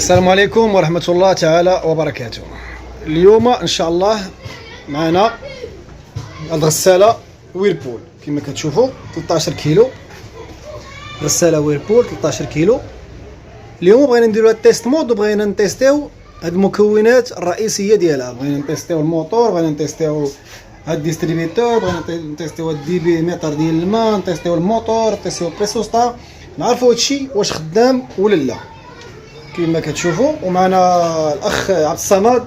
السلام عليكم ورحمة الله تعالى وبركاته. اليوم إن شاء الله معنا الغسالة ويربول كما كتشوفوا 13 كيلو غسالة ويربول 13 كيلو. اليوم بغينا نديرو التيست مود وبغينا نتيستيو هاد المكونات الرئيسية ديالها. بغينا نتيستيو الموتور، بغينا نتيستيو هاد الديستريبيتور، بغينا نتيستيو هاد الديبي متر ديال الماء، نتيستيو الموتور، نتيستيو البريسوستا، نعرفوا هادشي واش خدام ولا لا كما كتشوفوا. ومعنا الاخ عبد الصمد.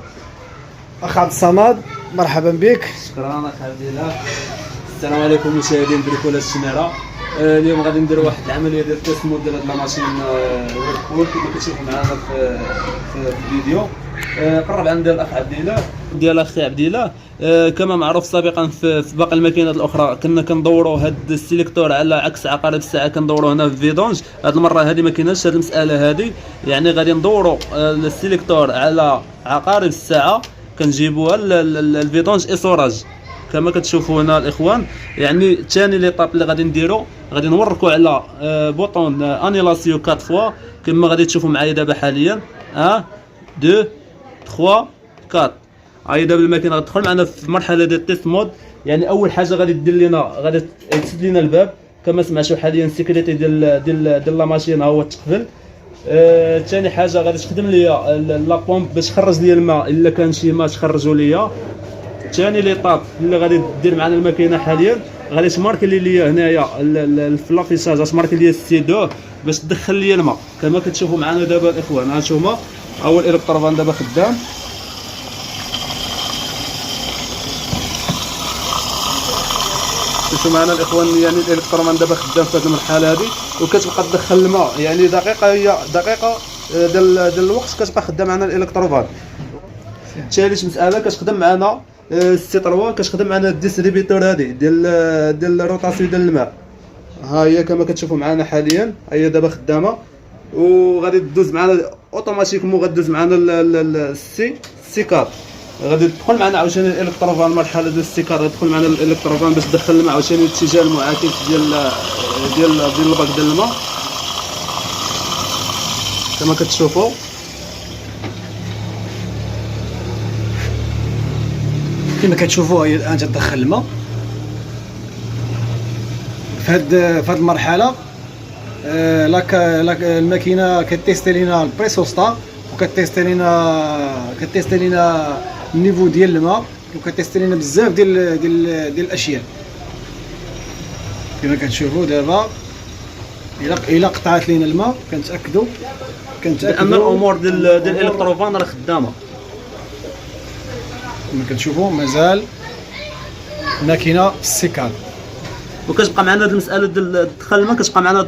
اخ عبد الصمد مرحبا بك. شكرا اخ عبد الله. السلام عليكم مشاهدين بريكولا الشمارة. اليوم غادي نديروا واحد العمليه ديال التيست مود ديال هاد لا ماشين ويربول كما كتشوفوا معنا في الفيديو. قرب عندنا الاخ عبد الله ديال اخي عبد الله. كما معروف سابقا في باقي الماكينات الاخرى كنا كندوروا هاد السيليكتور على عكس عقارب الساعه، كندوروا هنا في فيدونج. هاد المره هذه ما كايناش هاد المساله هذه، يعني غادي ندوروا السيليكتور على عقارب الساعه، كنجيبوها الفيدونج اسوراج كما كتشوفوا هنا الاخوان. يعني ثاني ليطاب اللي غادي نديرو غادي نوركوا على بوطون انيلاسيون 4 فوا كما غادي تشوفوا معايا دابا حاليا. 1 2 3 4. هاي دابا الماكينه غتدخل معنا في المرحله ديال التيست مود. يعني اول حاجه غادي دير لنا غادي تسد لنا الباب كما سمعتوا حاليا. السيكريتي ديال لا ماشين ها هو التقفل. ثاني حاجه غادي تخدم ليا لا بومب باش تخرج ليا الماء الا كان شي ماء تخرجوا ليا. ثاني ليطاب اللي غادي دير معنا الماكينه حاليا غادي تماركي ليا هنايا في لافيساج تماركي ليا السي 2 باش تدخل ليا الماء كما كتشوفوا معنا دابا الاخوان. ها نتوما اول الكتروفان دابا خدام. شوفوا معنا الاخوان، يعني الالكترومان دابا خدام في هذه المرحله هذه وكتبقى تدخل الماء. يعني دقيقه هي دقيقه ديال الوقت كتبقى خدام معنا الالكتروفان. ثالث مساله كتخدم معنا السي 3 كتخدم معنا الديستريبيتور هذه ديال الروتاسيون ديال الماء. ها هي كما كتشوفوا معنا حاليا هي دابا خدامه وغادي تدوز معنا اوتوماتيكمون. غادوز معنا السي 4 غادي تدخل معنا عاوتاني الالكتروفان. المرحله ديال السيكار غتدخل معنا الالكتروفان باش تدخل الماء عاوتاني الاتجاه المعاكس ديال الباك ديال الماء كما كتشوفوا. كما كتشوفوا هي الان تدخل الماء في هاد المرحله. الماكينه كتيستي لينا البريسوستا وكتيستي لينا النيفو ديال الماء وكتيستي لينا بزاف ديال الاشياء كما كتشوفوا. دابا الا قطعت لينا الماء كنتاكدوا ان الامور ديال الالكتروفان راه خدامه كما كتشوفوا. مازال الماكينه في السيكان وكتبقى معنا هذه المساله ديال دخل الماء كتبقى معنا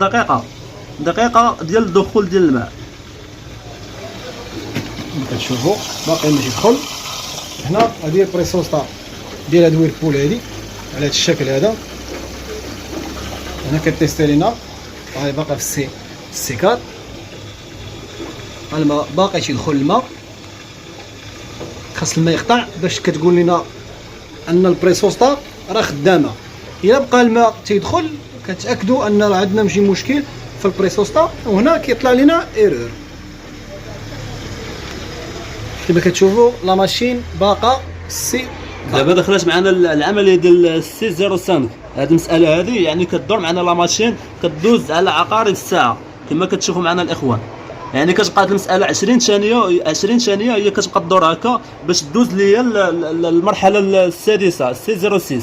دقيقه ديال الدخول ديال الماء كما كتشوفوا. باقي ماشي يدخل. هنا هذه البريسوستا ديال هاد ويربول هذه على هذا الشكل هذا. هنا كتيستي لينا هاي باقا في السي 4. الماء باقي تيدخل الماء، خاص الماء يقطع باش كتقول لنا ان البريسوستا راه خدامه. الا بقى الماء تيدخل كتاكدوا ان راه عندنا شي مشكل في البريسوستا وهنا كيطلع لنا ايرور. كما كتشوفوا لا ماشين باقا سي. دابا دخلت معنا العمليه ديال السي 05. هذه المساله هذه يعني كدور معنا لا ماشين كدوز على عقارب الساعه كما كتشوفوا معنا الاخوان. يعني كتبقى هذه المساله 20 ثانيه هي كتبقى تدور هكا باش تدوز ليا المرحله السادسه السي 06.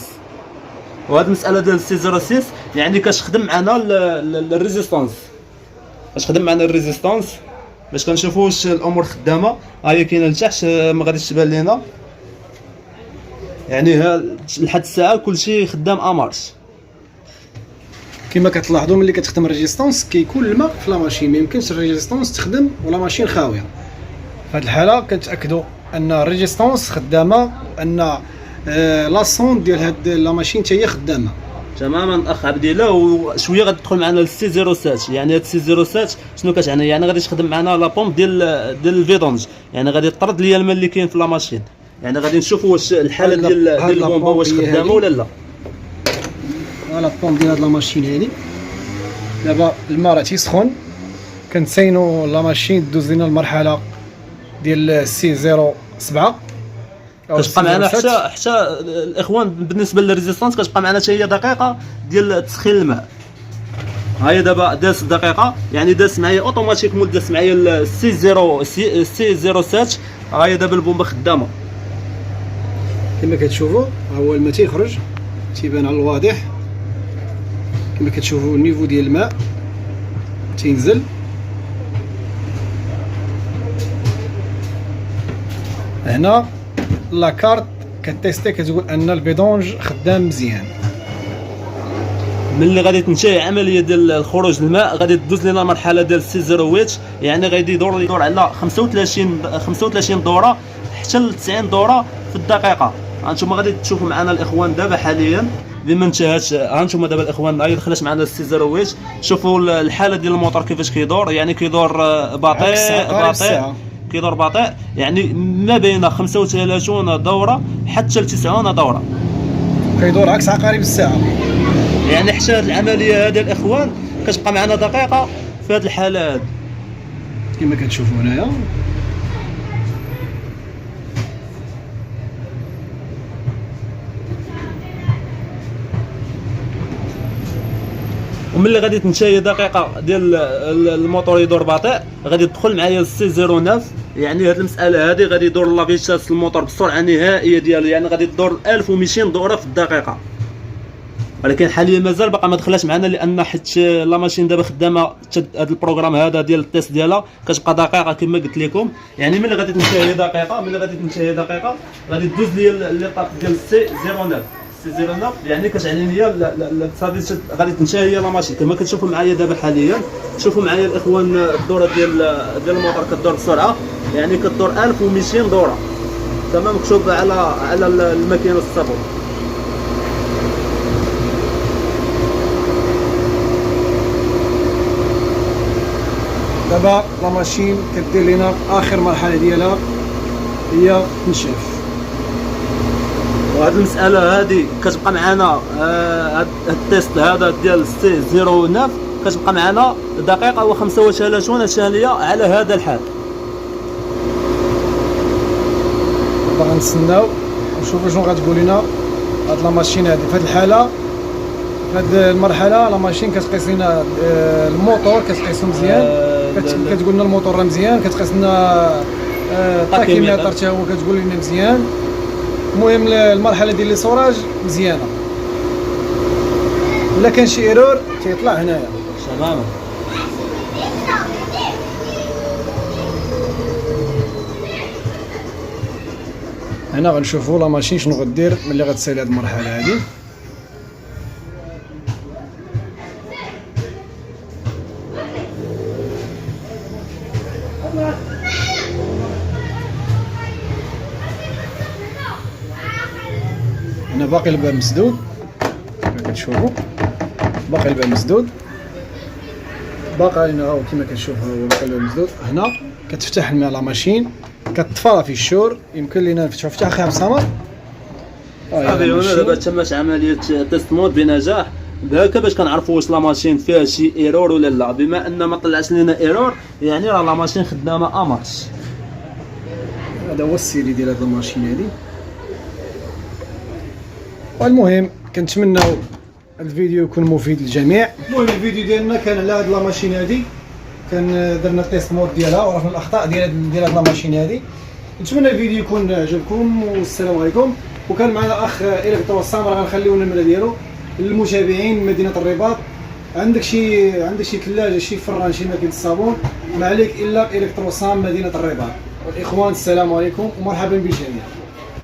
وهذه المساله ديال السي 06 يعني كتخدم معنا الريزيستانس باش كنشوفوا واش الامور خدامه. ها هي كاينه لتحت ما غاديش تبان لينا. يعني لحد الساعه كلشي خدام امارش. كما كتلاحظوا ملي كتخدم الريزيستانس كيكون الماء في لا ماشين، ما يمكنش الريزيستانس تخدم ولا ماشين خاويه. في هذه الحاله كنتاكدوا ان الريزيستانس خدامه، ان لاصون ديال هاد لا ماشين حتى هي خدامه تماما. اخ عبد الله وشويه غتدخل معنا للسي 07. يعني هاد السي 07 شنو كتعني؟ يعني غادي تخدم معنا لا بومب ديال الفيدونج. يعني غادي تطرد ليا الماء اللي كاين في لا ماشين. يعني غادي نشوفوا واش الحاله ديال البومب واش خدامه ولا لا. لا بومب ديال هاد لا ماشين هادي دابا الماء راه تيسخن كنتسينو لا ماشين دوز لينا المرحله ديال سي 07 كتبقى معنا حتى الاخوان بالنسبه للريزيستانس كتبقى معنا حتى هي دقيقه ديال تسخين الماء. ها هي دابا داز دقيقه، يعني داز معايا اوتوماتيك مول، داز معايا السي 07. ها هي دابا البومبه خدامه كما كتشوفوا. ها هو الماء تيخرج تيبان على الواضح كما كتشوفوا النيفو ديال الماء تينزل. هنا لاكارت كتيستي كتقول ان البيدونج خدام مزيان. ملي غادي تنتهي عمليه ديال الخروج الماء غادي تدوز لنا المرحله ديال سي 08، يعني غادي يدور على 35 دوره حتى ل 90 دوره في الدقيقه. هانتوما غادي تشوفوا معنا الاخوان دابا حاليا بما انتهت. هانتوما دابا الاخوان هاي دخلت معنا السي 08. شوفوا الحاله ديال الموتور كيفاش كيدور، يعني كيدور بطيء كيدور بطيء، يعني ما بين 35 دوره حتى ل 90 دوره كيدور عكس عقارب الساعه. يعني حتى هاد العمليه هذه الاخوان كتبقى معنا دقيقه في هذه الحاله هذه كما كتشوفوا هنايا. وملي غادي تنتهي دقيقه ديال الموتور يدور بطيء غادي تدخل معايا السي 09. يعني هذه المساله هذه غادي يدور لا فيتاس الموتور بسرعه نهائيه ديالو، يعني غادي تدور 1200 دوره في الدقيقه. ولكن حاليا مازال باقا ما دخلاش معنا لان حيت لا ماشين دابا خدامه هذا البروغرام هذا ديال التيست ديالها كتبقى دقيقه كما قلت لكم. يعني ملي غادي تنتهي دقيقه غادي تدوز لي ليطاب ديال السي 09. سي 09 يعني كتعني ليا غادي تنتهي لا ماشين كما كتشوفوا معايا دابا حاليا. شوفوا معايا الاخوان الدوره ديال الموتور كدور بسرعه، يعني كدور 1200 دوره تمام، مكتوب على الماكينه الصابون. دابا لا ماشين كدير لينا اخر مرحله ديالها هي تنشف. وهاد المساله هذه كتبقى معنا هاد التيست هذا ديال سي 09 كتبقى معنا دقيقه و35 ثانيه على هذا الحال. دابا غنتسناو ونشوفوا شنو غتقول لنا هاد لا ماشين هذه في هاد الحاله. في هاد المرحله لا ماشين كتقيس لنا الموتور كتقيسو مزيان، كتقول لنا الموتور راه مزيان، كتقيس لنا التاكيمتر حتى هو كتقول لنا مزيان. المهم المرحله ديال ليسوراج مزيانه، الا كان شي ايرور تيطلع هنايا تماما. هنا غنشوفوا لا ماشين شنو غدير ملي غتسالي هاد المرحله هادي. هنا باقي الباب مسدود كما كتشوفوا، باقي الباب مسدود، باقي هنا هو كما كتشوفوا هو باقي الباب مسدود. هنا كتفتح الماء لا ماشين كتطفى في الشور. يمكن لينا نفتحوا فتح اخي عبد الصمد. صافي هنا دابا تمت عمليه تيست مود بنجاح. هكا باش كنعرفوا واش لا ماشين فيها شي ايرور ولا لا. بما ان ما طلعش لنا ايرور يعني راه لا ماشين خدامه امارش. هذا هو السيري ديال هاد الماشين هادي. والمهم كنتمناو الفيديو يكون مفيد للجميع. المهم الفيديو ديالنا كان على هاد لا ماشين هادي، كان درنا التيست مود ديالها وعرفنا الاخطاء ديال هاد لا ماشين هادي. نتمنى الفيديو يكون عجبكم والسلام عليكم. وكان معنا اخ الكتروسام راه غنخليو النمره ديالو للمتابعين مدينه الرباط. عندك شي ثلاجه شي فران شي ماكينه الصابون ما عليك الا الكتروسام مدينه الرباط. والاخوان السلام عليكم ومرحبا بالجميع.